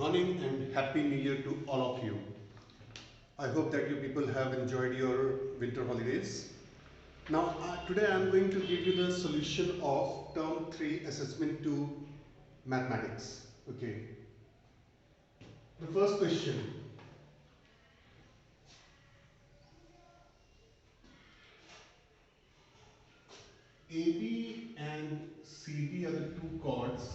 morning and happy new year to all of you. I hope that you people have enjoyed your winter holidays. Now today I am going to give you the solution of term 3 assessment 2 mathematics. Okay. The first question. AB and CD are the two chords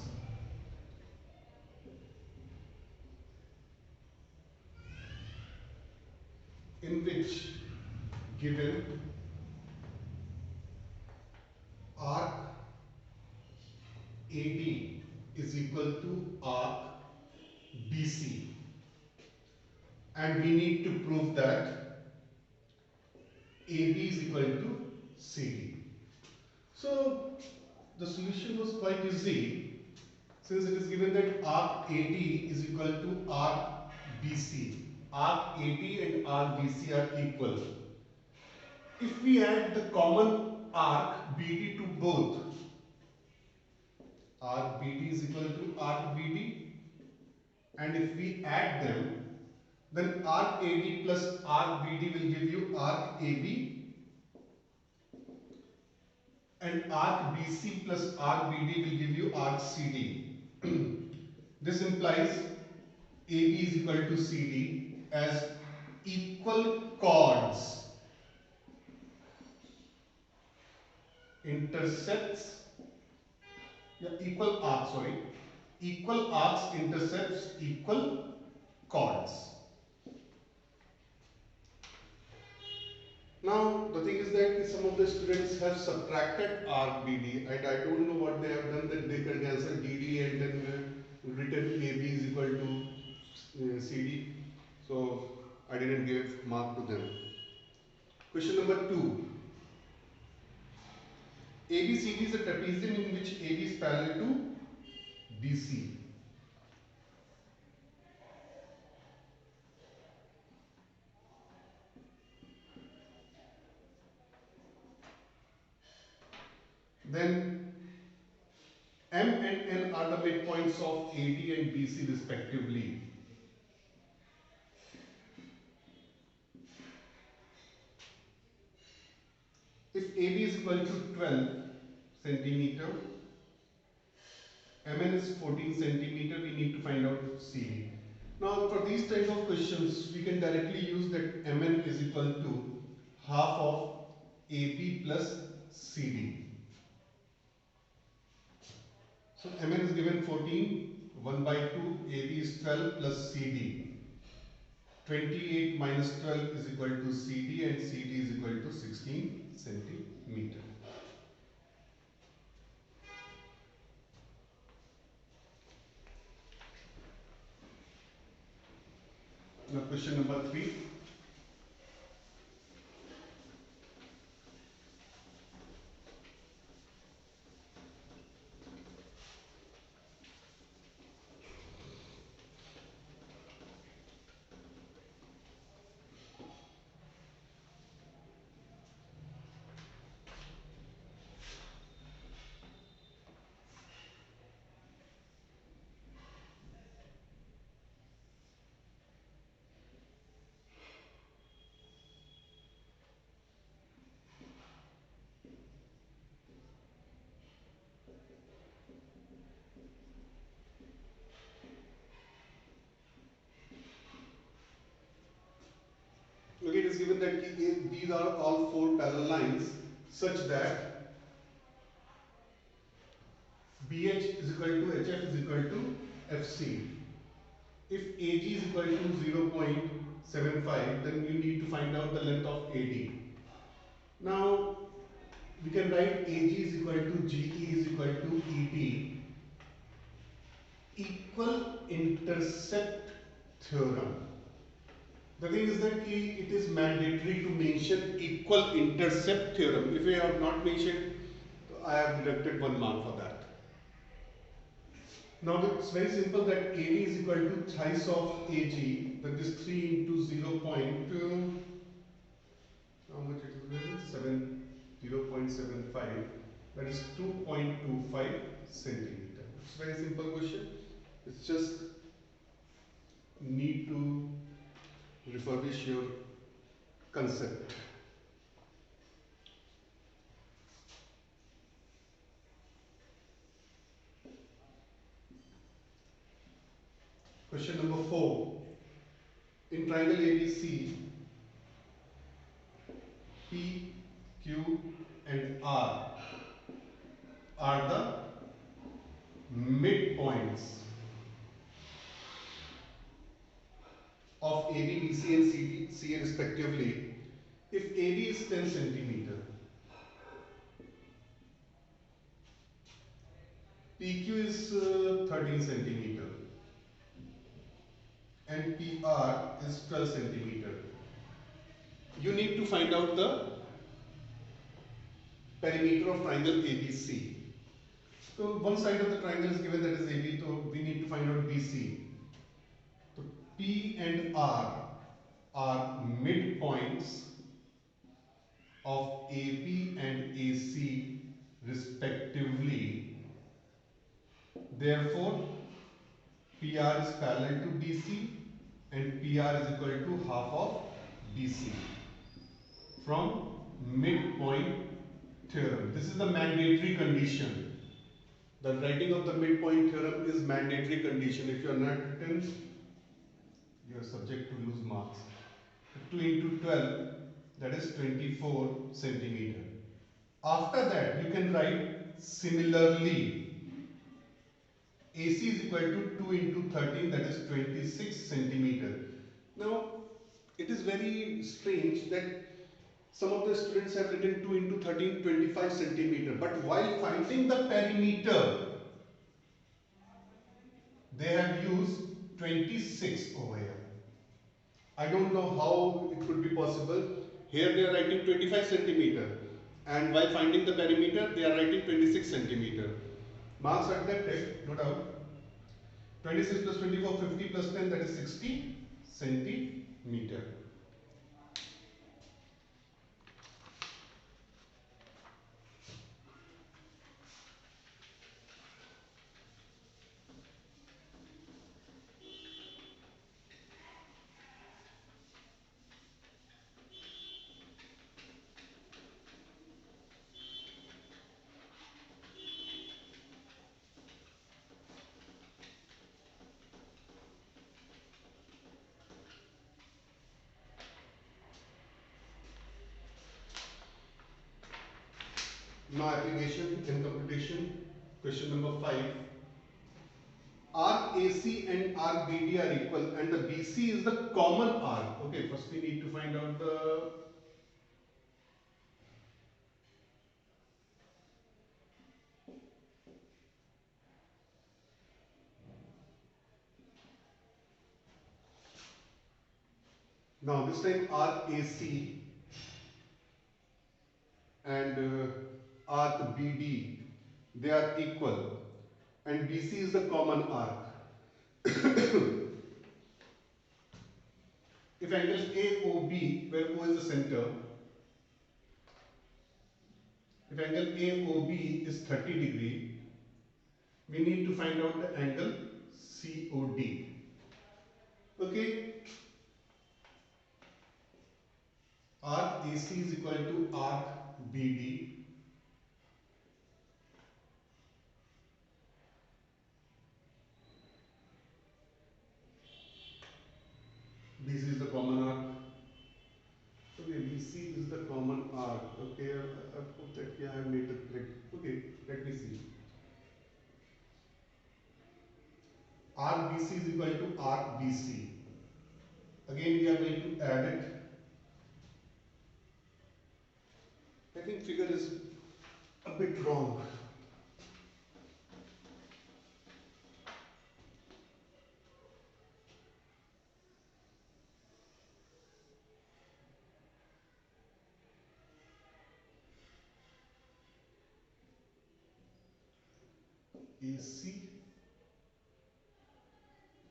in which given arc AD is equal to arc BC, and we need to prove that AB is equal to CD. So the solution was quite easy since it is given that arc AD is equal to arc BC. Arc AD and arc BC are equal. If we add the common arc BD to both, arc BD is equal to arc BD, and if we add them, then arc AD plus arc BD will give you arc AB, and arc BC plus arc BD will give you arc CD. This implies AB is equal to CD as equal chords equal arcs intercepts equal chords. Now the thing is that some of the students have subtracted arc BD, and I don't know what they have done, that they can cancel DD and then written AB is equal to CD. So I didn't give mark to them. Question number 2. ABCD is a trapezium in which AB is parallel to BC. Then M and N are the midpoints of AD and BC respectively. If AB is equal to 12 centimeter, MN is 14 centimeter, we need to find out CD. Now for these types of questions, we can directly use that MN is equal to half of AB plus CD. So MN is given 14, 1 by 2, AB is 12 plus CD. 28 minus 12 is equal to CD, and CD is equal to 16 centimeter. Now question number 3. Okay, it is given that these are all four parallel lines such that BH is equal to HF is equal to FC. If AG is equal to 0.75, then you need to find out the length of AD. Now we can write AG is equal to GE is equal to ED, equal intercept theorem. The thing is that it is mandatory to mention equal intercept theorem. If you have not mentioned, I have deducted 1 mark for that. Now it's very simple that AD is equal to thrice of AG, that is 3 into 0.2, how much it is? 0.75, that is 2.25 centimeter. It's a very simple question. It's just need to refurbish your concept. Question number 4. In triangle ABC, P, Q and R are the midpoints of AB, BC and CA respectively. If AB is 10 centimeter, PQ is 13 centimeter and PR is 12 centimeter. You need to find out the perimeter of triangle ABC. So one side of the triangle is given, that is AB, so we need to find out BC. So P and R are midpoints of AP and AC respectively. Therefore, PR is parallel to BC and PR is equal to half of BC from midpoint theorem. This is the mandatory condition. The writing of the midpoint theorem is mandatory condition. If you are not written, you are subject to lose marks. 2 into 12, that is 24 centimeter. After that, you can write similarly. AC is equal to 2 into 13, that is 26 centimeter. Now, it is very strange that some of the students have written 2 into 13, 25 centimeter. But while finding the perimeter, they have used 26 over here. I don't know how it could be possible. Here they are writing 25 centimeter. And while finding the perimeter, they are writing 26 centimeter. Marks are deducted, no doubt. 26 plus 24, 50 plus 10, that is 60 centimeter. Now application and computation. Question number 5. Arc AC and arc BD are equal and the BC is the common arc. Okay, first we need to find out the now this time arc AC and arc BD, they are equal and BC is the common arc. If angle AOB, where O is the center, if angle AOB is 30 degree, we need to find out the angle COD. Okay, arc AC is equal to arc BD. BC is the common arc. Okay, BC is the common arc. Okay, I hope that I have made it correct. Okay, let me see. Arc BC is equal to arc BC. Again, we are going to add it. I think figure is a bit wrong. AC,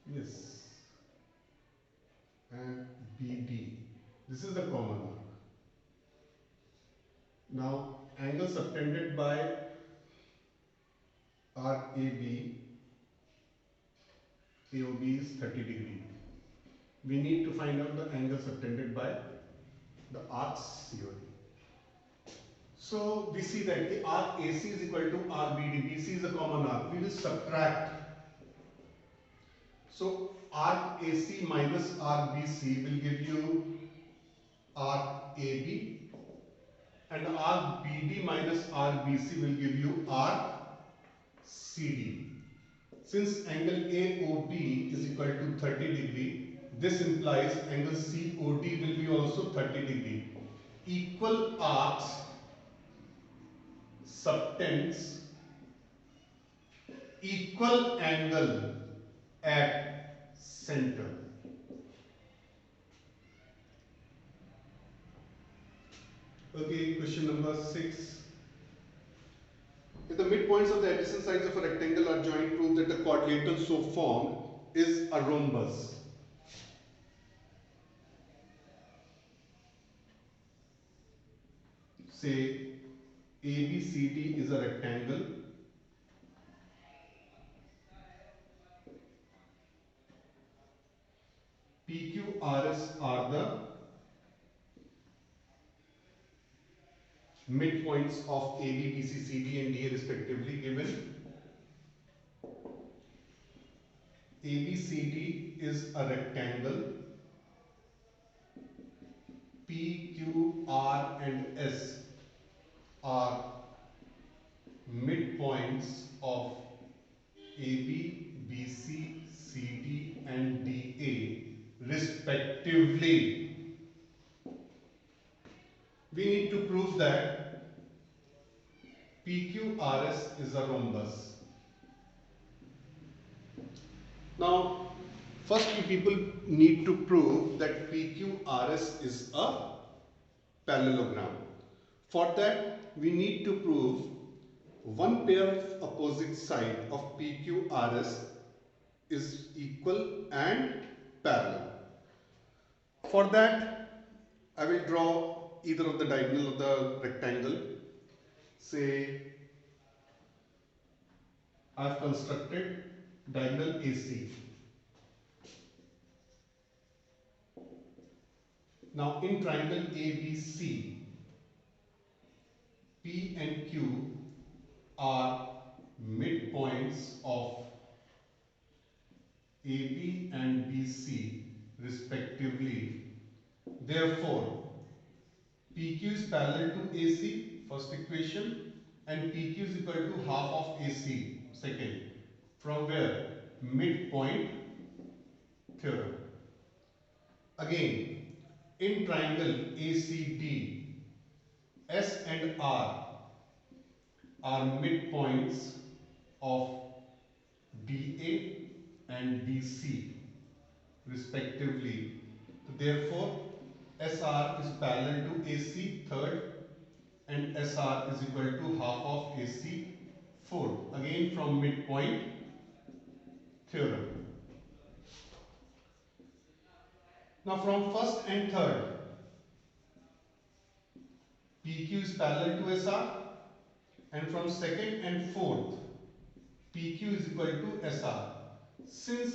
yes, and BD. This is the common arc. Now, angle subtended by RAB, AOB is 30 degree. we need to find out the angle subtended by the arcs COD. So we see that the arc AC is equal to RBD. BC is a common arc. We will subtract. So arc AC minus RBC will give you arc AB, and arc BD minus RBC will give you arc CD. Since angle AOB is equal to 30 degree, this implies angle COD will be also 30 degree. Equal arcs subtends equal angle at center. Okay, question number 6. If the midpoints of the adjacent sides of a rectangle are joined, prove that the quadrilateral so formed is a rhombus. Say ABCD is a rectangle. PQRS are the midpoints of AB, BC, CD and DA respectively given. ABCD is a rectangle. P, Q, R and S are midpoints of AB, BC, CD and DA respectively. We need to prove that PQRS is a rhombus. Now, first you people need to prove that PQRS is a parallelogram. For that, we need to prove one pair of opposite side of PQRS is equal and parallel. For that, I will draw either of the diagonal of the rectangle. Say, I have constructed diagonal AC. Now in triangle ABC, P and Q are midpoints of AB and BC respectively. Therefore, PQ is parallel to AC, first equation, and PQ is equal to half of AC, second. From where? Midpoint theorem. Again, in triangle ACD, S and R are midpoints of DA and BC respectively. So therefore, SR is parallel to AC, third, and SR is equal to half of AC, fourth. Again from midpoint theorem. Now from first and third, PQ is parallel to SR, and from second and fourth, PQ is equal to SR. Since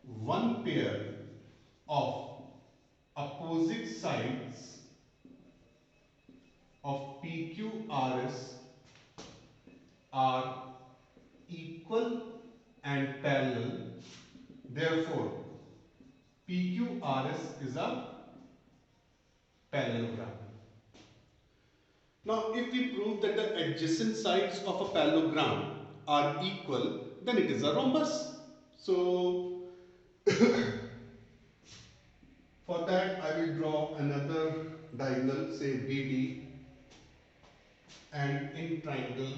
one pair of opposite sides of PQRS are equal and parallel, therefore PQRS is a parallelogram. Now if we prove that the adjacent sides of a parallelogram are equal, then it is a rhombus. So for that I will draw another diagonal, say BD, and in triangle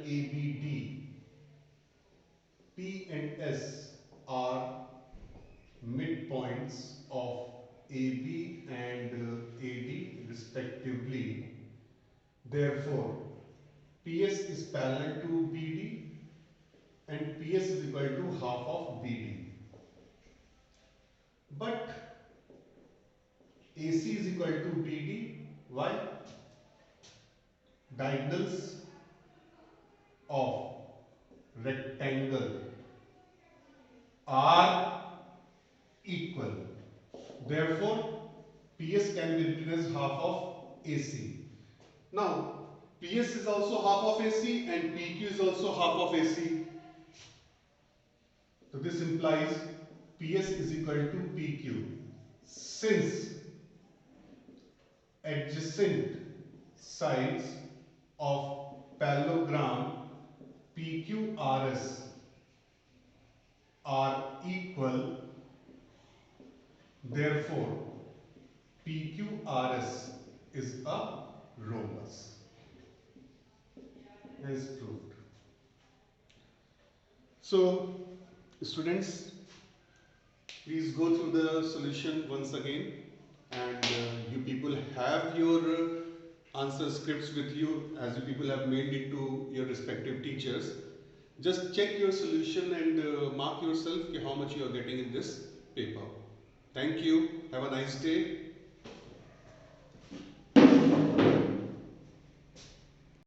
ABD, P and S are midpoints of AB and AD respectively. Therefore, PS is parallel to BD and PS is equal to half of BD. But AC is equal to BD. Why? Diagonals of rectangle are equal. Therefore, PS can be written as half of AC. Now, PS is also half of AC and PQ is also half of AC. So this implies PS is equal to PQ. Since adjacent sides of parallelogram PQRS are equal, therefore PQRS is a rhombus. As proved. So, students, please go through the solution once again, and you people have your answer scripts with you, as you people have mailed it to your respective teachers. Just check your solution and mark yourself how much you are getting in this paper. Thank you. Have a nice day.